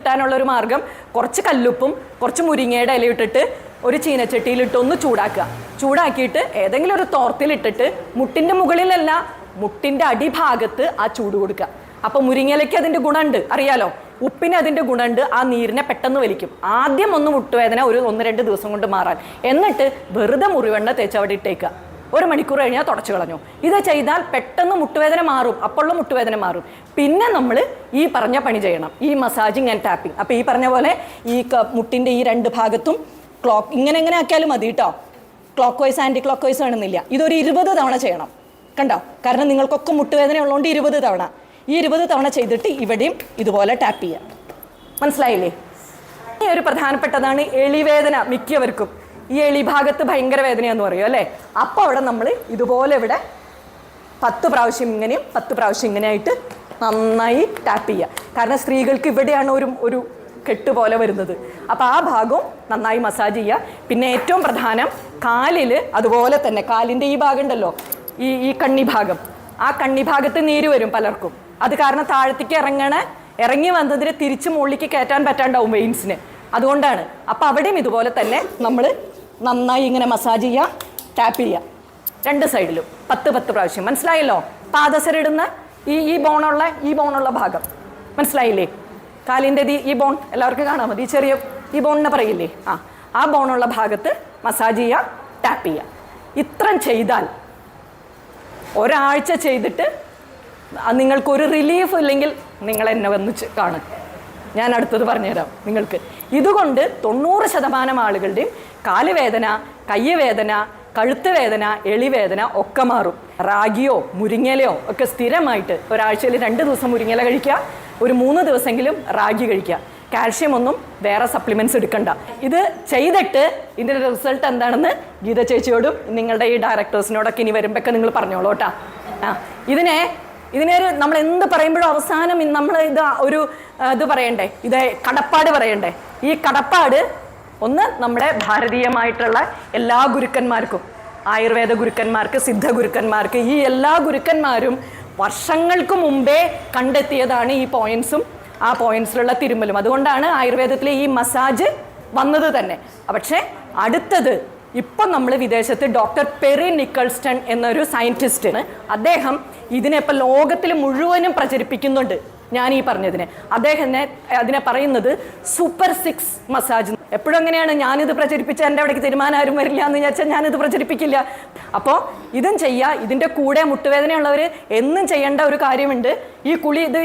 കിട്ടാനുള്ളൊരു മാർഗം കുറച്ച് കല്ലുപ്പും കുറച്ച് മുരിങ്ങയുടെ ഇല ഇട്ടിട്ട് ഒരു ചീനച്ചട്ടിയിലിട്ട് ഒന്ന് ചൂടാക്കുക. ചൂടാക്കിയിട്ട് ഏതെങ്കിലും ഒരു തോർത്തിലിട്ടിട്ട് മുട്ടിൻ്റെ മുകളിലല്ല, മുട്ടിൻ്റെ അടിഭാഗത്ത് ആ ചൂട് കൊടുക്കുക. അപ്പോൾ മുരിങ്ങയിലയ്ക്ക് അതിൻ്റെ ഗുണമുണ്ട്, അറിയാലോ. ഉപ്പിന് അതിൻ്റെ ഗുണമുണ്ട്, ആ നീരിനെ പെട്ടെന്ന് വലിക്കും. ആദ്യം ഒന്ന് മുട്ടുവേദന ഒരു 1-2 ദിവസം കൊണ്ട് മാറാൻ, എന്നിട്ട് വെറുതെ മുറിവെണ്ണ തേച്ച് അവിടെ ഇട്ടേക്കുക. 1 മണിക്കൂർ കഴിഞ്ഞാൽ തുടച്ചു കളഞ്ഞു. ഇത് ചെയ്താൽ പെട്ടെന്ന് മുട്ടുവേദന മാറും, അപ്പോഴുള്ള മുട്ടുവേദന മാറും. പിന്നെ നമ്മൾ ഈ പറഞ്ഞ പണി ചെയ്യണം, ഈ മസാജിങ് ആൻഡ് ടാപ്പിംഗ്. അപ്പോൾ ഈ പറഞ്ഞ പോലെ ഈ മുട്ടിൻ്റെ ഈ 2 ഭാഗത്തും ക്ലോക്ക് ഇങ്ങനെ ആക്കിയാലും മതി കേട്ടോ. Clockwise anticlockwise വേണമെന്നില്ല. ഇതൊരു 20 തവണ ചെയ്യണം, കണ്ടോ? കാരണം നിങ്ങൾക്കൊക്കെ മുട്ടുവേദന ഉള്ളതുകൊണ്ട് 20 തവണ. ഈ 20 തവണ ചെയ്തിട്ട് ഇവിടെയും ഇതുപോലെ ടാപ്പ് ചെയ്യുക. മനസ്സിലായില്ലേ? ഈ ഒരു പ്രധാനപ്പെട്ടതാണ് എളിവേദന. മിക്കവർക്കും ഈ എളി ഭാഗത്ത് ഭയങ്കര വേദനയാന്ന് പറയും അല്ലേ? അപ്പോൾ അവിടെ നമ്മൾ ഇതുപോലെ ഇവിടെ 10 പ്രാവശ്യം ഇങ്ങനെയും 10 പ്രാവശ്യം ഇങ്ങനെയായിട്ട് നന്നായി ടാപ്പ് ചെയ്യുക. കാരണം സ്ത്രീകൾക്ക് ഇവിടെയാണ് ഒരു കെട്ട് പോലെ വരുന്നത്. അപ്പോൾ ആ ഭാഗവും നന്നായി മസാജ് ചെയ്യുക. പിന്നെ ഏറ്റവും പ്രധാനം കാലിൽ അതുപോലെ തന്നെ കാലിൻ്റെ ഈ ഭാഗം ഉണ്ടല്ലോ, ഈ കണ്ണി ഭാഗം, ആ കണ്ണി ഭാഗത്ത് നീര് വരും പലർക്കും. അത് കാരണം താഴത്തേക്ക് ഇറങ്ങി വന്നതിന് തിരിച്ച് മുകളിലേക്ക് കയറ്റാൻ പറ്റാണ്ടാവും വെയിൻസിന്. അതുകൊണ്ടാണ്. അപ്പോൾ അവിടെയും ഇതുപോലെ തന്നെ നമ്മൾ നന്നായി ഇങ്ങനെ മസാജ് ചെയ്യുക, ടാപ്പ് ചെയ്യുക 2 സൈഡിലും 10 പ്രാവശ്യം. മനസ്സിലായല്ലോ? പാദസരിടുന്ന ഈ ബോണുള്ള ഭാഗം മനസ്സിലായില്ലേ? കാലിൻ്റെ ഈ ബോൺ എല്ലാവർക്കും കാണാൻ മതി, ചെറിയ ഈ ബോണിനെ പറയില്ലേ, ആ ബോണുള്ള ഭാഗത്ത് മസാജ് ചെയ്യുക, ടാപ്പ് ചെയ്യുക. ഇത്രയും ചെയ്താൽ ഒരാഴ്ച ചെയ്തിട്ട് നിങ്ങൾക്കൊരു റിലീഫ് ഇല്ലെങ്കിൽ നിങ്ങൾ എന്നെ വന്ന് കാണും. ഞാൻ അടുത്തത് പറഞ്ഞുതരാം നിങ്ങൾക്ക്. ഇതുകൊണ്ട് 90% ആളുകളുടെയും കാലുവേദന, കയ്യവേദന, കഴുത്ത് വേദന, എളിവേദന ഒക്കെ മാറും. റാഗിയോ മുരിങ്ങയിലയോ ഒക്കെ സ്ഥിരമായിട്ട് ഒരാഴ്ചയിൽ 2 ദിവസം മുരിങ്ങയില കഴിക്കുക, ഒരു 3 ദിവസമെങ്കിലും റാഗി കഴിക്കുക. കാൽഷ്യം ഒന്നും വേറെ സപ്ലിമെൻറ്റ്സ് എടുക്കണ്ട. ഇത് ചെയ്തിട്ട് ഇതിൻ്റെ റിസൾട്ട് എന്താണെന്ന് ഗീത ചേച്ചിയോടും നിങ്ങളുടെ ഈ ഡയറക്ടേഴ്സിനോടൊക്കെ ഇനി വരുമ്പോഴൊക്കെ നിങ്ങൾ പറഞ്ഞോളൂ കേട്ടോ. ഇതിനൊരു നമ്മൾ എന്ത് പറയുമ്പോഴും അവസാനം നമ്മൾ ഇത് പറയണ്ടേ, ഇത് കടപ്പാട് പറയണ്ടേ. ഈ കടപ്പാട് ഒന്ന് നമ്മുടെ ഭാരതീയമായിട്ടുള്ള എല്ലാ ഗുരുക്കന്മാർക്കും, ആയുർവേദ ഗുരുക്കന്മാർക്ക്, സിദ്ധ ഗുരുക്കന്മാർക്ക്, ഈ എല്ലാ ഗുരുക്കന്മാരും വർഷങ്ങൾക്ക് മുമ്പേ കണ്ടെത്തിയതാണ് ഈ പോയിന്റ്സും ആ പോയിന്റ്സിലുള്ള തിരുമ്മലും. അതുകൊണ്ടാണ് ആയുർവേദത്തിലെ ഈ മസാജ് വന്നത് തന്നെ. പക്ഷേ അടുത്തത് ഇപ്പം നമ്മൾ വിദേശത്ത് ഡോക്ടർ പെറി നിക്കൾസ്റ്റൺ എന്നൊരു സയൻറ്റിസ്റ്റാണ്. അദ്ദേഹം ഇതിനെ ലോകത്തിൽ മുഴുവനും പ്രചരിപ്പിക്കുന്നുണ്ട്. ഞാൻ ഈ പറഞ്ഞതിനെ അതിനെ പറയുന്നത് സൂപ്പർ 6 മസാജ്. എപ്പോഴും അങ്ങനെയാണ്, ഞാനിത് പ്രചരിപ്പിച്ച എൻ്റെ അവിടേക്ക് തീരുമാനം ആരും വരില്ല എന്ന് വിചാരിച്ചാൽ ഞാനിത് പ്രചരിപ്പിക്കില്ല. അപ്പോൾ ഇതും ചെയ്യുക. ഇതിൻ്റെ കൂടെ മുട്ടുവേദനയുള്ളവർ എന്നും ചെയ്യേണ്ട ഒരു കാര്യമുണ്ട്.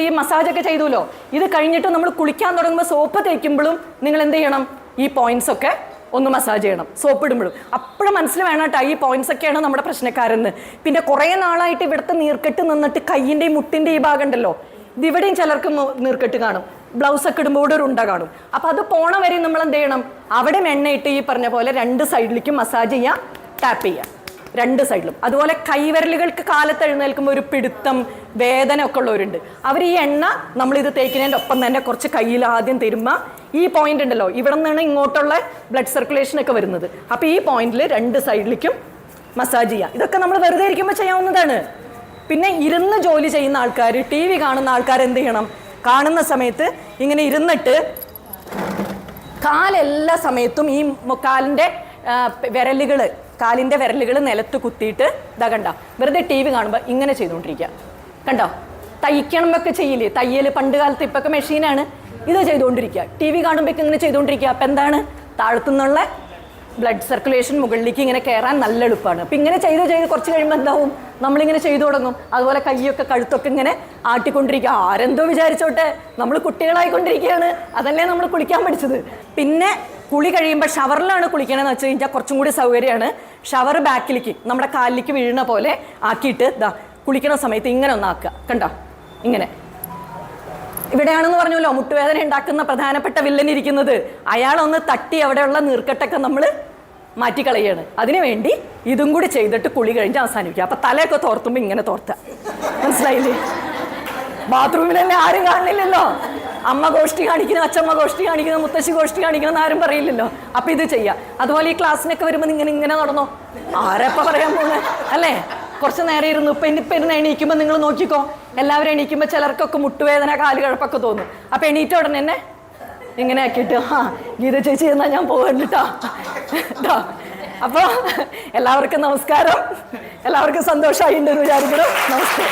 ഈ മസാജൊക്കെ ചെയ്തുല്ലോ, ഇത് കഴിഞ്ഞിട്ട് നമ്മൾ കുളിക്കാൻ തുടങ്ങുമ്പോൾ സോപ്പ് തേക്കുമ്പോഴും നിങ്ങൾ എന്ത് ചെയ്യണം? ഈ പോയിന്റ്സ് ഒക്കെ ഒന്ന് മസാജ് ചെയ്യണം, സോപ്പ് ഇടുമ്പോഴും. അപ്പോഴും മനസ്സിൽ വേണം കേട്ടോ, ഈ പോയിന്റ്സ് ഒക്കെയാണ് നമ്മുടെ പ്രശ്നക്കാരെന്ന്. പിന്നെ കുറേ നാളായിട്ട് ഇവിടുത്തെ നീർക്കെട്ട് നിന്നിട്ട് കയ്യിൻ്റെ മുട്ടിൻ്റെ ഈ ഭാഗം ഉണ്ടല്ലോ, ഇതിവിടെയും ചിലർക്ക് നീർക്കെട്ട് കാണും. ബ്ലൗസൊക്കെ ഇടുമ്പോൾ ഇവിടെ ഒരു ഉണ്ട കാണും. അപ്പോൾ അത് പോണ വരെ നമ്മൾ എന്ത് ചെയ്യണം? അവിടെ എണ്ണയിട്ട് ഈ പറഞ്ഞ പോലെ 2 സൈഡിലേക്കും മസാജ് ചെയ്യുക, ടാപ്പ് ചെയ്യുക 2 സൈഡിലും. അതുപോലെ കൈവിരലുകൾക്ക് കാലത്ത് എഴുന്നേൽക്കുമ്പോൾ ഒരു പിടുത്തം, വേദന ഒക്കെ ഉള്ളവരുണ്ട്. അവർ ഈ എണ്ണ നമ്മളിത് തേക്കുന്നതിൻ്റെ ഒപ്പം തന്നെ കുറച്ച് കയ്യിൽ ആദ്യം തരുമ്പോൾ ഈ പോയിന്റ് ഉണ്ടല്ലോ, ഇവിടെ നിന്നാണ് ഇങ്ങോട്ടുള്ള ബ്ലഡ് സർക്കുലേഷൻ ഒക്കെ വരുന്നത്. അപ്പോൾ ഈ പോയിന്റിൽ 2 സൈഡിലേക്കും മസാജ് ചെയ്യുക. ഇതൊക്കെ നമ്മൾ വെറുതെ ഇരിക്കുമ്പോൾ ചെയ്യാവുന്നതാണ്. പിന്നെ ഇരുന്ന് ജോലി ചെയ്യുന്ന ആൾക്കാർ, TV കാണുന്ന ആൾക്കാർ എന്ത് ചെയ്യണം? കാണുന്ന സമയത്ത് ഇങ്ങനെ ഇരുന്നിട്ട് കാലെല്ലാ സമയത്തും ഈ കാലിൻ്റെ വിരലുകൾ നിലത്ത് കുത്തിയിട്ട് കണ്ട വെറുതെ TV കാണുമ്പോൾ ഇങ്ങനെ ചെയ്തുകൊണ്ടിരിക്കുക. കണ്ടോ? തയ്ക്കണമൊക്കെ ചെയ്യില്ലേ, തയ്യൽ പണ്ട് കാലത്ത്, ഇപ്പൊക്കെ മെഷീനാണ്. ഇത് ചെയ്തുകൊണ്ടിരിക്കുക. TV കാണുമ്പോഴേക്കും ഇങ്ങനെ ചെയ്തുകൊണ്ടിരിക്കുക. അപ്പം എന്താണ്? താഴത്തുനിന്നുള്ള ബ്ലഡ് സർക്കുലേഷൻ മുകളിലേക്ക് ഇങ്ങനെ കയറാൻ നല്ല എളുപ്പമാണ്. അപ്പം ഇങ്ങനെ ചെയ്ത് കുറച്ച് കഴിയുമ്പോൾ എന്താവും? നമ്മളിങ്ങനെ ചെയ്തു തുടങ്ങും. അതുപോലെ കൈയൊക്കെ കഴുത്തൊക്കെ ഇങ്ങനെ ആട്ടിക്കൊണ്ടിരിക്കുക. ആരെന്തോ വിചാരിച്ചോട്ടെ, നമ്മൾ കുട്ടികളായിക്കൊണ്ടിരിക്കുകയാണ്. അതല്ലേ നമ്മൾ കുളിക്കാൻ പഠിച്ചത്. പിന്നെ കുളി കഴിയുമ്പോൾ ഷവറിലാണ് കുളിക്കണമെന്ന് വെച്ച് കഴിഞ്ഞാൽ കുറച്ചും കൂടി സൗകര്യമാണ്. ഷവർ ബാക്കിലേക്ക് നമ്മുടെ കാലിലേക്ക് വീഴുന്ന പോലെ ആക്കിയിട്ട് കുളിക്കണ സമയത്ത് ഇങ്ങനെ ഒന്നാക്കുക. കണ്ടോ? ഇങ്ങനെ ഇവിടെയാണെന്ന് പറഞ്ഞല്ലോ മുട്ടുവേദന ഉണ്ടാക്കുന്ന പ്രധാനപ്പെട്ട വില്ലൻ ഇരിക്കുന്നത്. അയാളൊന്ന് തട്ടി അവിടെയുള്ള നീർക്കെട്ടൊക്കെ നമ്മൾ മാറ്റിക്കളയാണ്. അതിനുവേണ്ടി ഇതും കൂടി ചെയ്തിട്ട് കുളി കഴിഞ്ഞ് അവസാനിപ്പിക്കുക. അപ്പം തലയൊക്കെ തോർത്തുമ്പോൾ ഇങ്ങനെ തോർത്തുക. മനസ്സിലായില്ലേ? ബാത്റൂമിൽ തന്നെ ആരും കാണില്ലല്ലോ. അമ്മ ഗോഷ്ഠി കാണിക്കുന്നു, അച്ഛമ്മ ഗോഷ്ഠി കാണിക്കുന്നു, മുത്തശ്ശി ഗോഷ്ഠി കാണിക്കുന്നു ആരും പറയില്ലല്ലോ. അപ്പം ഇത് ചെയ്യുക. അതുപോലെ ഈ ക്ലാസ്സിനൊക്കെ വരുമ്പോൾ ഇങ്ങനെ നടന്നോ, ആരെപ്പോൾ പറയാൻ പോകുന്നത് അല്ലേ? കുറച്ച് നേരം ഇരുന്നു. ഇപ്പം ഇരുന്ന് എണീക്കുമ്പോൾ നിങ്ങൾ നോക്കിക്കോ, എല്ലാവരും എണീക്കുമ്പോൾ ചിലർക്കൊക്കെ മുട്ടുവേദന, കാലുകഴപ്പൊക്കെ തോന്നും. അപ്പം എണീറ്റ ഉടനെ തന്നെ ഇങ്ങനെ ആക്കിയിട്ട് ഗീത ചേച്ചി എന്നാ ഞാൻ പോകണ്ടിട്ടോ. അപ്പോൾ എല്ലാവർക്കും നമസ്കാരം. എല്ലാവർക്കും സന്തോഷമായിട്ടുണ്ടെന്ന് വിചാരിക്കണം. നമസ്തേ.